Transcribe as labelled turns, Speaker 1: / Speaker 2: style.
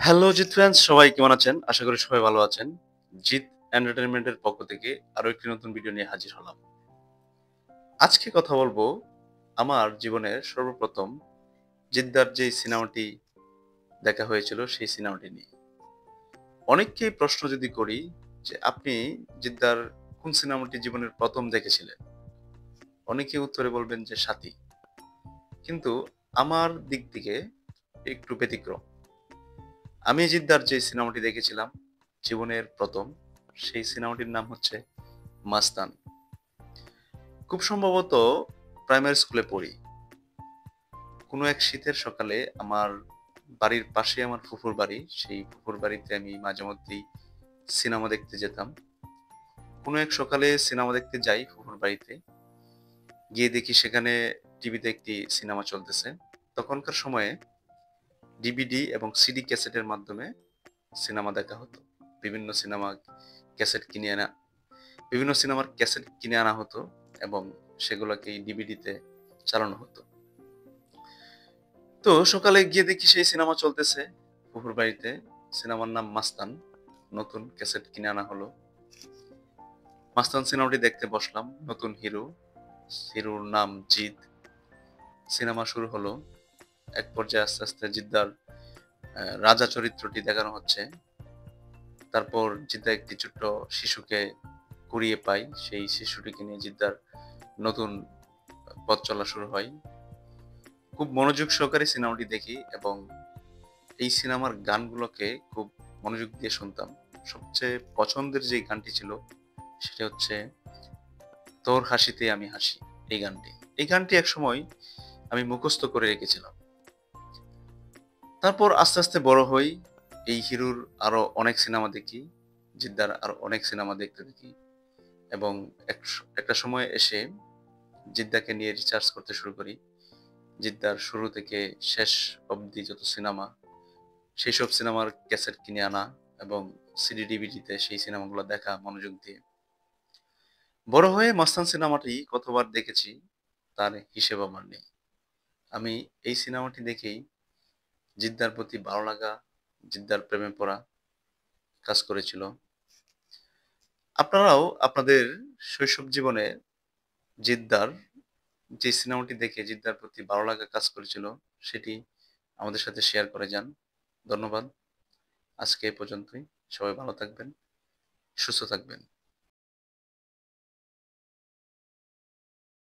Speaker 1: Hello Jeet friends, সবাই কেমন আছেন? আশা করি সবাই ভালো আছেন। জিৎ এন্টারটেইনমেন্টের পক্ষ থেকে আরো একটি নতুন ভিডিও নিয়ে হাজির হলাম। আজকে কথা বলবো আমার জীবনের সর্বপ্রথম জিদ্দার যে সিনেমাটি দেখা হয়েছিল সেই সিনেমাটি নিয়ে। অনেককেই প্রশ্ন যদি করি যে আপনি জিদ্দার কোন সিনেমাটি জীবনের প্রথম দেখেছিলেন? অনেকেই উত্তরে বলবেন যে 'সাথী'। কিন্তু আমার দিক থেকে একটু ব্যতিক্রম। আমি জিদ্দার যে সিনেমাটি দেখেছিলাম জীবনের প্রথম, সেই সিনেমাটির নাম হচ্ছে 'মাস্তান'। খুব সম্ভবত প্রাইমারি স্কুলে পড়ি। কোনো এক শীতের সকালে আমার বাড়ির পাশে আমার ফুফুর বাড়ি। সেই ফুফুর বাড়িতে আমি মাঝেমধ্যেই সিনেমা দেখতে যেতাম। কোনো এক সকালে সিনেমা দেখতে যাই ফুফুর বাড়িতে। গিয়ে দেখি সেখানে টিভিতে একটি সিনেমা চলতেছে। তখনকার সময়ে ডিভিডি এবং সিডি ক্যাসেটের মাধ্যমে সিনেমা দেখা হতো। বিভিন্ন সিনেমা ক্যাসেট কিনে আনা বিভিন্ন সিনেমার ক্যাসেট কিনে আনা হতো এবং সেগুলোকে ডিভিডিতে চালানো হতো। তো সকালে গিয়ে দেখি সেই সিনেমা চলতেছে ফুফুর বাড়িতে। সিনেমার নাম 'মাস্তান'। নতুন ক্যাসেট কিনে আনা হলো। 'মাস্তান' সিনেমাটি দেখতে বসলাম। নতুন হিরো। হিরোর নাম জিৎ। সিনেমা শুরু হলো। এক পর্যায়ে আস্তে, আস্তে জিদ্দার রাজা চরিত্রটি দেখানো হচ্ছে। তারপর জিদ্দা একটি ছোট্ট শিশুকে কুড়িয়ে পায়। সেই শিশুটিকে নিয়ে জিদ্দার নতুন পথ চলা শুরু হয়। খুব মনোযোগ সহকারে সিনেমাটি দেখি এবং এই সিনেমার গানগুলোকে খুব মনোযোগ দিয়ে শুনতাম। সবচেয়ে পছন্দের যে গানটি ছিল সেটা হচ্ছে 'তোর হাসিতে আমি হাসি' এই গানটি। এই গানটি একসময় আমি মুখস্থ করে রেখেছিলাম। তারপর আস্তে, আস্তে বড় হই। এই হিরোর আরো অনেক সিনেমা দেখি। জিদ্দার আরো অনেক সিনেমা দেখতে থাকি এবং একটা সময় এসে জিদ্দাকে নিয়ে রিসার্চ করতে শুরু করি। জিদ্দার শুরু থেকে শেষ অবধি যত সিনেমা, সেইসব সিনেমার ক্যাসেট কিনে আনা এবং সিডি ডিভিডিতে সেই সিনেমাগুলো দেখা মনোযোগ দিয়ে। বড় হয়ে 'মাস্তান' সিনেমাটি কতবার দেখেছি তার হিসেব আমার নেই। আমি এই সিনেমাটি দেখেই জিদ্দার প্রতি ভালো লাগা, জিদ্দার প্রেমে পড়া কাজ করেছিল। আপনারাও আপনাদের শৈশব জীবনে জিদ্দার যে সিনেমাটি দেখে জিদ্দার প্রতি ভালো লাগা কাজ করেছিল সেটি আমাদের সাথে শেয়ার করে যান। ধন্যবাদ। আজকে এ পর্যন্তই। সবাই ভালো থাকবেন, সুস্থ থাকবেন।